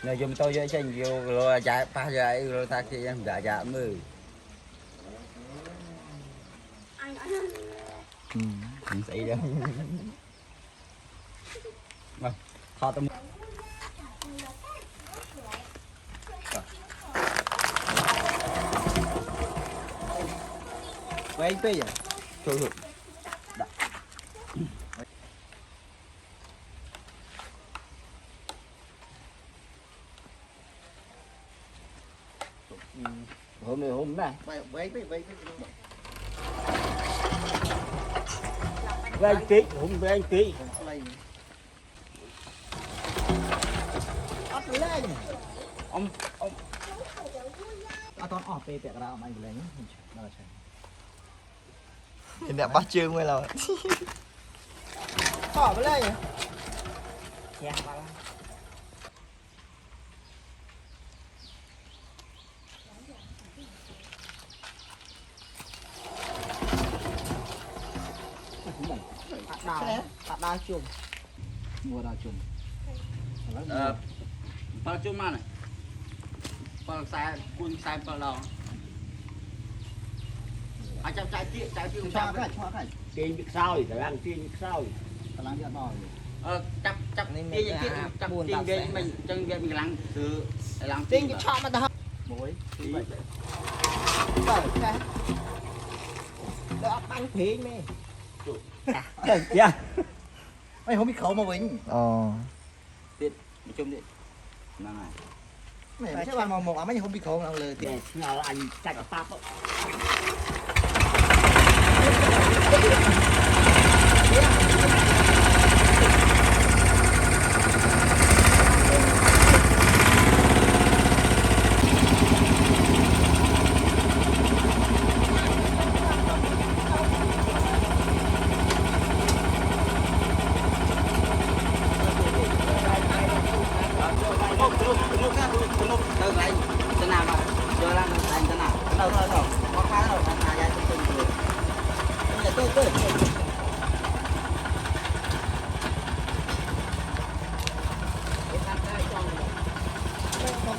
Nơi dùng tôi với chân vô rồi chạy ba giờ rồi ta kia em dạ mười. Không xảy đâu. Vâng, họ tâm. Quay bây giờ. Thôi thôi. Hôm này với anh ký hôm với anh ký ông toàn ọt về tiệc ra ông anh lấy Thì đẹp bắt chương mới là bỏ vào đây nhỉ đào chùm mua đào chùm bao chùm mà này bao sai quân sai bao lâu anh trong trái kia cho cái tiền việc sao thì làm tiền việc sao thì làm việc đòi chắp tiền tiền tiền mình chân về mình làm tiền việc cho mà ta muối đỡ bánh phí mày dạ mày không biết khẩu mà vĩnh tiền chung đi mày chắc là một mấy không biết khẩu nào lời tiền nào là anh chạy ở pháp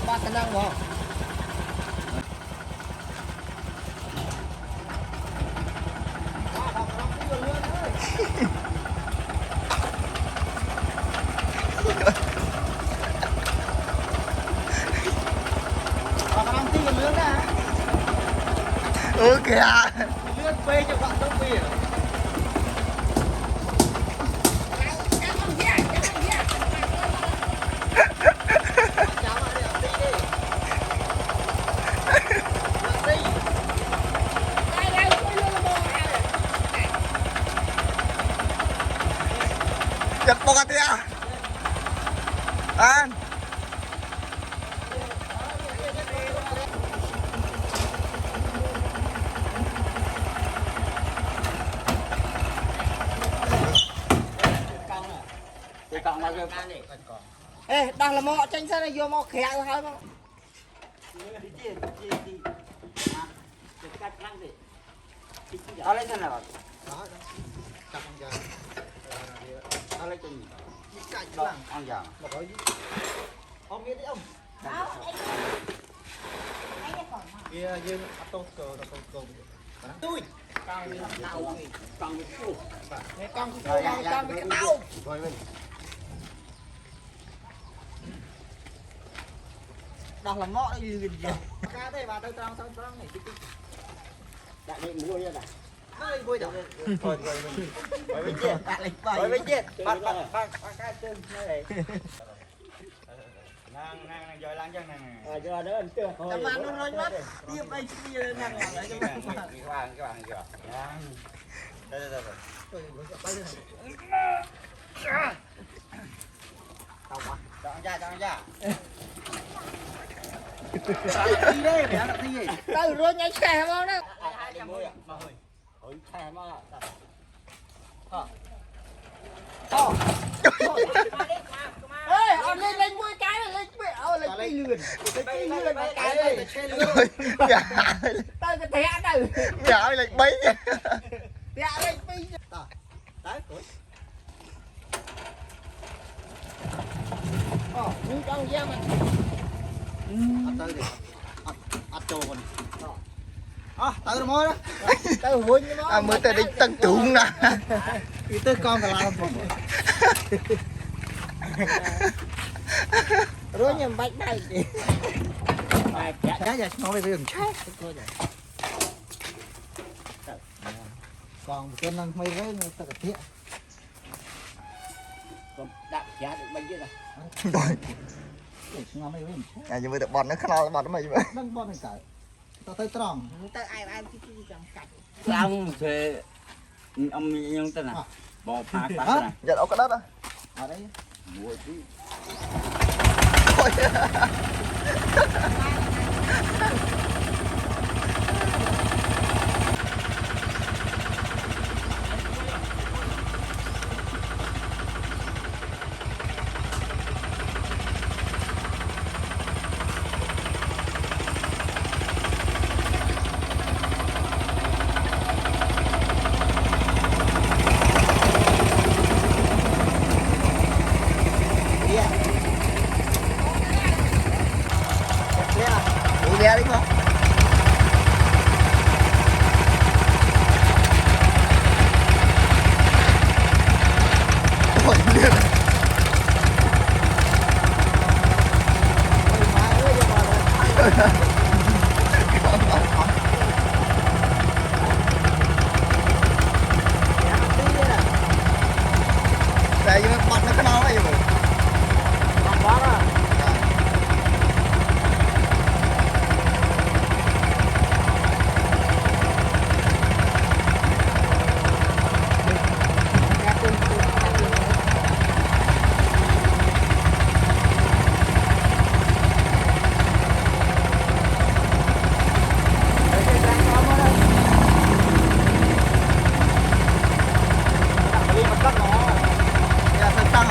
ba cái năng không kìa lướt phê cho bạn đông bìa chặt bọc à tia anh ê đang là mọ tranh sao này vô mọ khẽ rồi hả mọ ở lấy sao nào đó chặt con gà ở lấy chân cạnh đó con gà mà có gì ông biết đấy ông kia dương tô cờ tôi con đau con bị cua con bị đau rồi mình đó là ngõ đây gì ca đây bà tôi tao này đại định mua nha ơi vui đâu rồi bên chết rồi bên chết bắt cái chân này nàng rồi lang chân nàng giờ đó anh chưa cảm ơn nó nói mất tiêm anh kia nàng lại cho bạn các bạn đây tao quá chọn ra đi đây mày ăn gì từ rồi nhảy xe không đó ai đi mua à mà hồi xe mà ê ông lên mua cái này lên cái lươn cái đây tao cái thẻ đâu dạ lên bấy thẻ lên bấy đấy nhưng trong giang mà tới đi ăn trâu con tới rồi môi đó tới rồi môi À mới tới đi tăng trúng nè. thì tới con cả làm rồi nhầm bạch này kì trái giờ nói về đường trái còn cái năng mấy với người ta thiết còn đạp giá được bao nhiêu rồi ngon mấy với À nhưng mà tập bọt nó khao bọt nó mày vậy. đang bom này cả tao tới tròn tới ai cái chẳng cạch ông thuê ông nhân tên nào bò phá phá này Giờ đâu có đất á. ở đấy mua chứ Ôi. Ủa ghe đi không? Ôi điên. Đây nhưng mà bọt nó khao vậy mà. Dạ,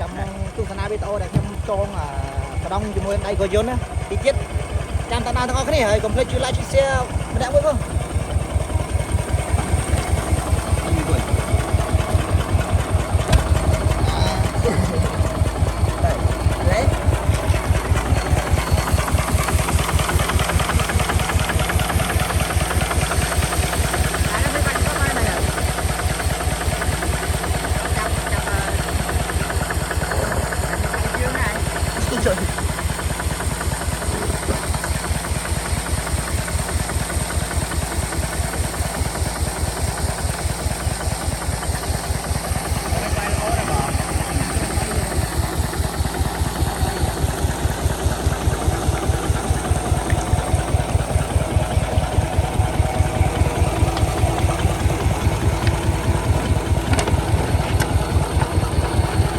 trong tu sanh bê tô để trong tròn cả đông cho môi đây có vốn á tí chết trăm tao thằng cái này hơi complete chưa lại chia sẻ mình đã với không đấy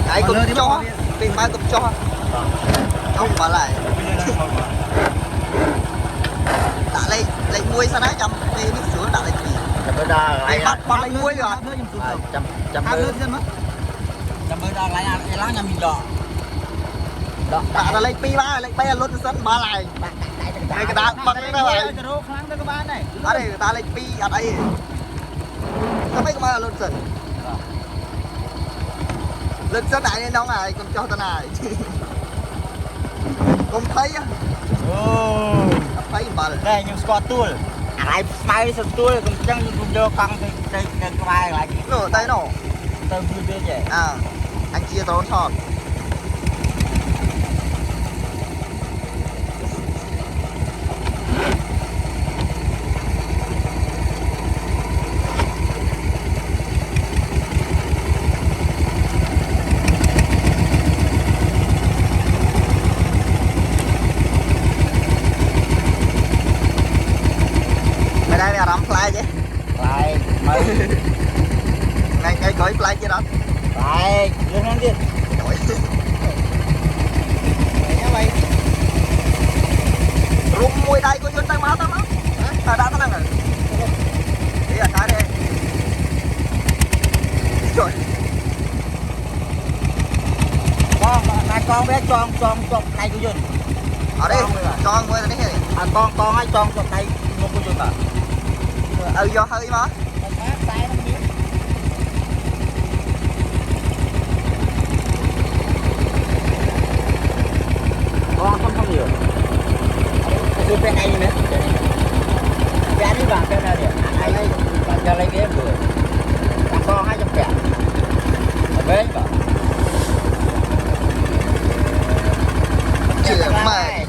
Đấy cũng cho tìm ba cũng cho không mà lại đã lấy muối sao đấy chăm đi nước sữa đã lấy gì chấm bơ đa lấy bắt lấy muối rồi chấm bơ đa lại ăn cái lá nhà mình dọ đã lấy pi ba lấy bay luôn sân ba lại cái đá bắt cái này cái rô kháng tới các bạn này ở đây người ta lấy pi ở đây sao mấy cái mà luôn sân lên sân này nên nó này còn cho tao này không thấy á thấy mà đây nhưng squat tool ai mai squat tool cũng chẳng cũng vô căng thì đây cái bài lại nổ tay nổ tao vui bên vậy à anh chia tao thọt đây là rắm fly chứ lại mấy ngay coi fly chứ đó lại lên ăn đi nổi nhá mày rung mùi đây có vô tay máu tao đó đã tao đang rồi đi ở trái đây trời con bé tròn tay của dùn ở đây cho mùi này này con ấy tròn tay một của dùn à do hơi mà con không nhiều cái bên này nữa cái này vào cái nào để ai lấy cho lấy cái vừa con hai trăm bẹt bên vào chữa mày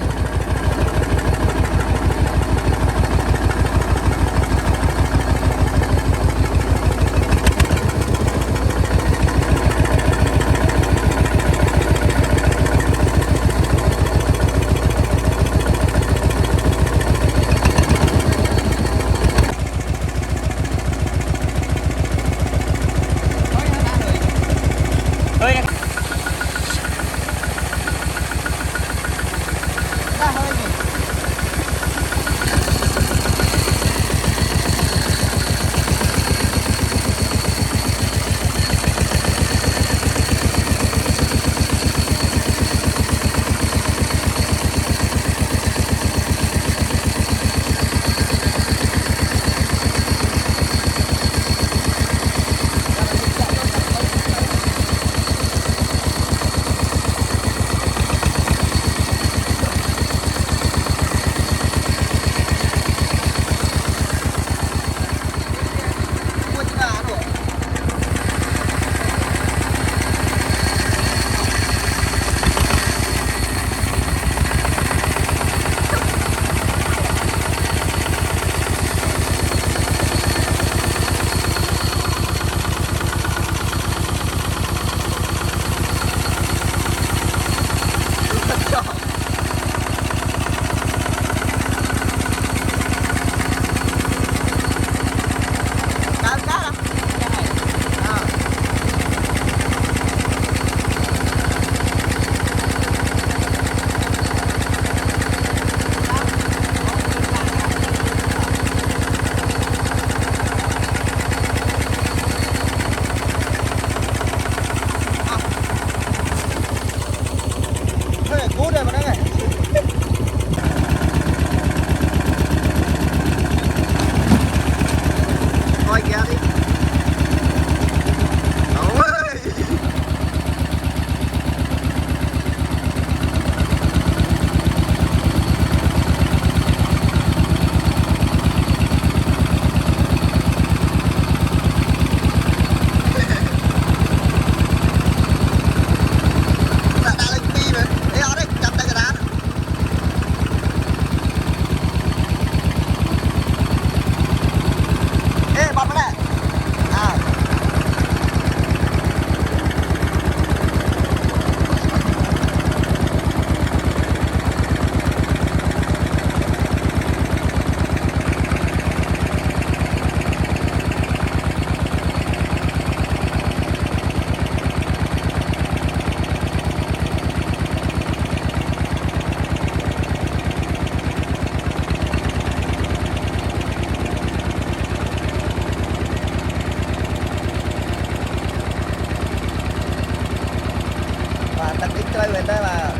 đặt ít chơi về đây mà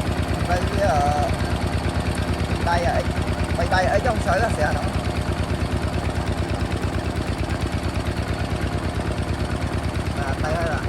đây ở đây ở đây ở trong sới là sẽ nó đây là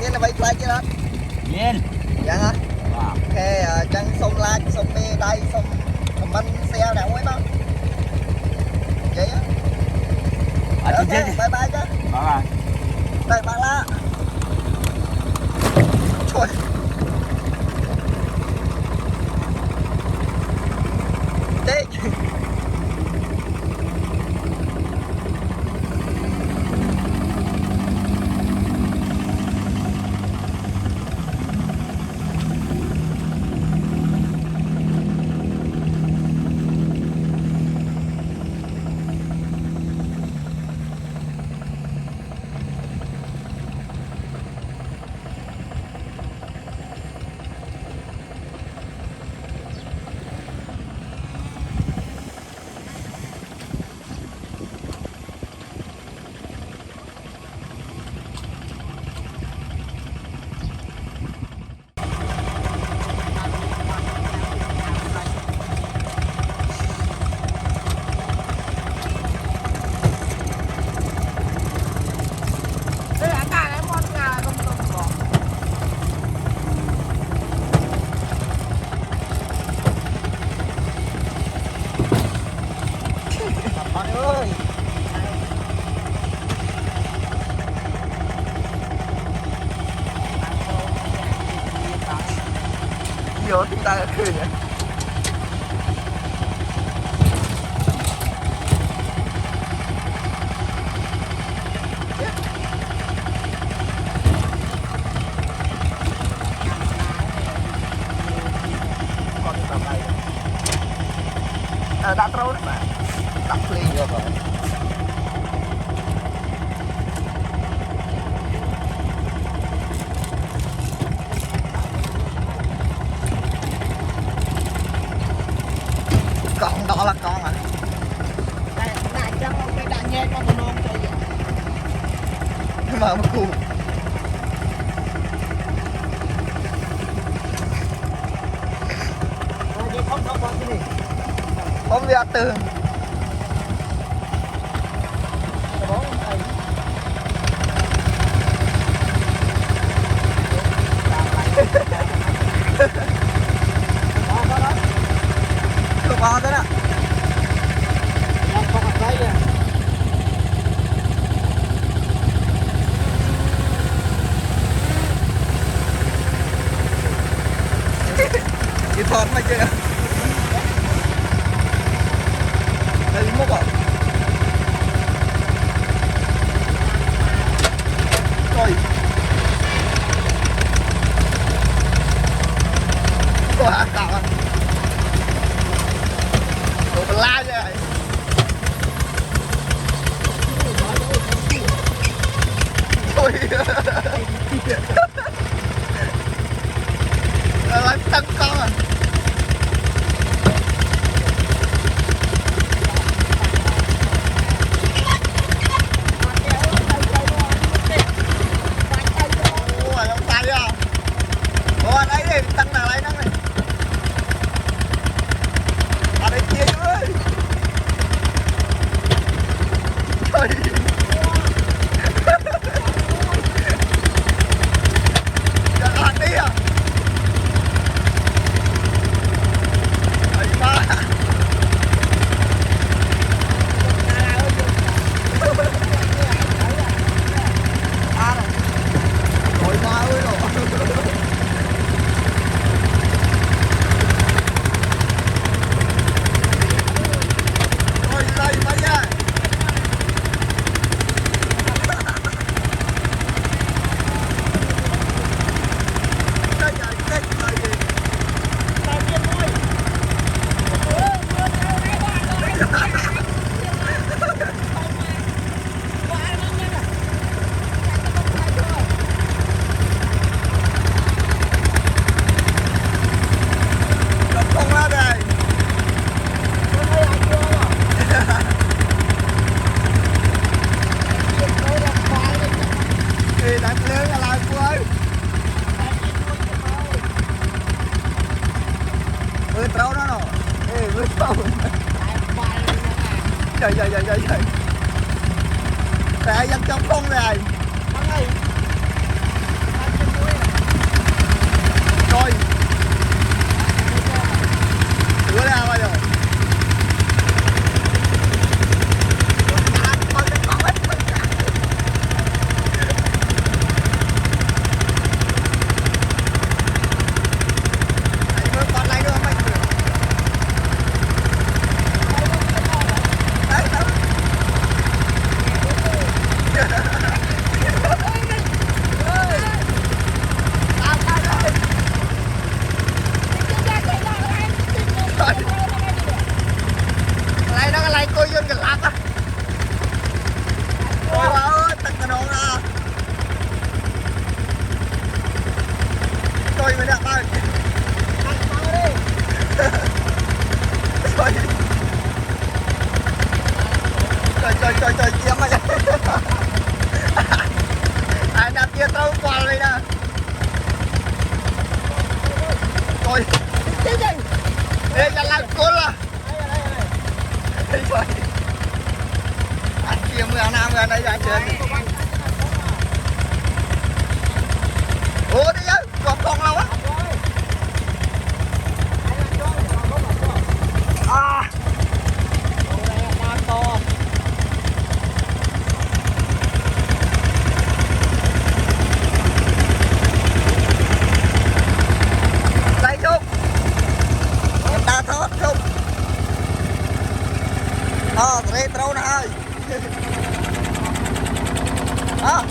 Nên là vậy quay chứ đó. Nhiên. Dạ hả? Wow. Ok, chẳng xong like, xong mê đây, xong comment share nào ấy không? Vậy á. À, Ok, bye bye chứ. Bye. Đây bạn lá. Trời. Tích. Vô chúng ta khơi vậy. Đã trâu đấy bạn. Đặt ly vô rồi. Con đó là con à? Đại trong cái đại nhẹ con của nó chơi vậy. Mà cụ. Không con cái gì. Không biết từ. Không bao thế nào. Con hạt đấy à. Cái thon mà chưa. Đây mốc à. Rồi. Có hạt cào à. Đồ la vậy. Ôi. Làm tăng con à. Tăng nào lấy nó này. Ở đây kia chú ơi. Trời. Dạ hạt đi à. Ấy ba. À rồi. Ôi ba ơi rồi. Đây bây giờ. Đây là cái gì? Tao biết thôi. Không ra đây. Thì đặt lên là lại cô ơi. Trâu đó nè. Ê, trâu. Trời. Tại dân trong không này. Boleh apa tu? Trời chiếm mà ai nằm kia tao qua đây nè rồi đây là làm côn là đây rồi anh kia mưa nam mưa đây ra chơi ủa đi chứ còn con đâu á Rê trâu nè ơi đó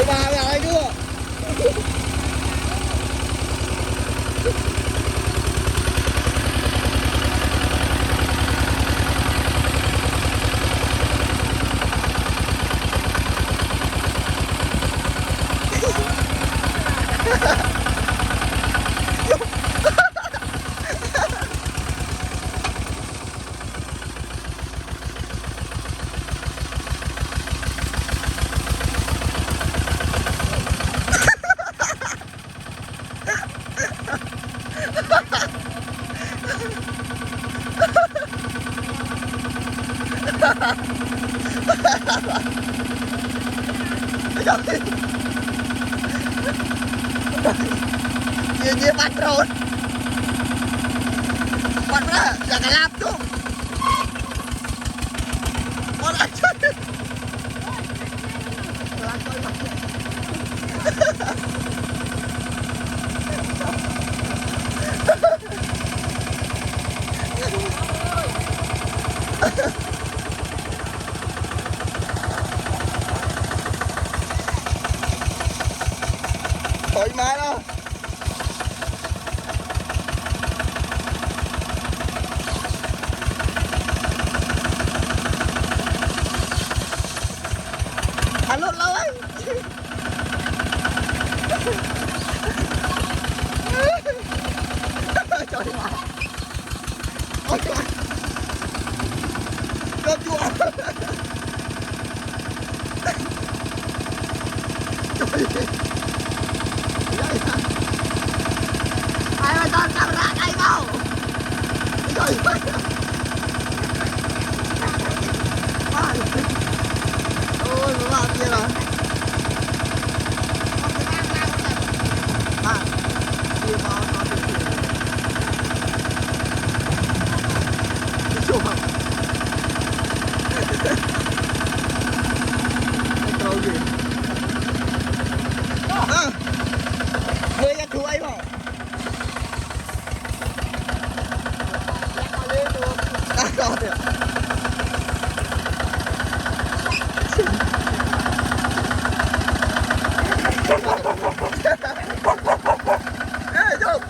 Thôi bà mẹ ơi đưa. Dia patron. Patron, jangan lap tuh. Orang aja. Thoải mái đó. Hắn lộn lâu ấy. Trời ơi. Ôi trời. Cơm chua. Trời. Ai mà toàn camera đây vào. Trời ơi. Ôi nó làm gì rồi. Đi vào nó đi. Chụp. Đâu gì. Người ăn thua ấy mà. Có được. Ê, chụp.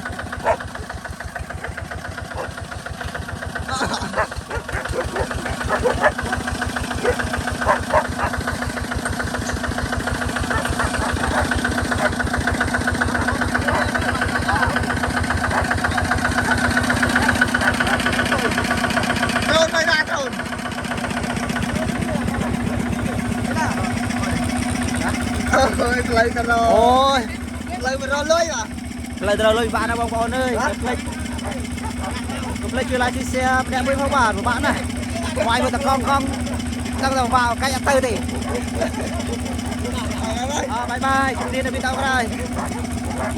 Rồi mày ra rồi. Ôi, lấy cái rồi. Ôi, Lấy mà rồi lưới à. lại từ lôi bạn nào bông bông ơi, cục lệch chưa lại chiếc xe đẹp với phong bản của bạn này, ngoài một tập con đang vào cách ăn tư thì, bye bye, chúng đi là bị tao cái này.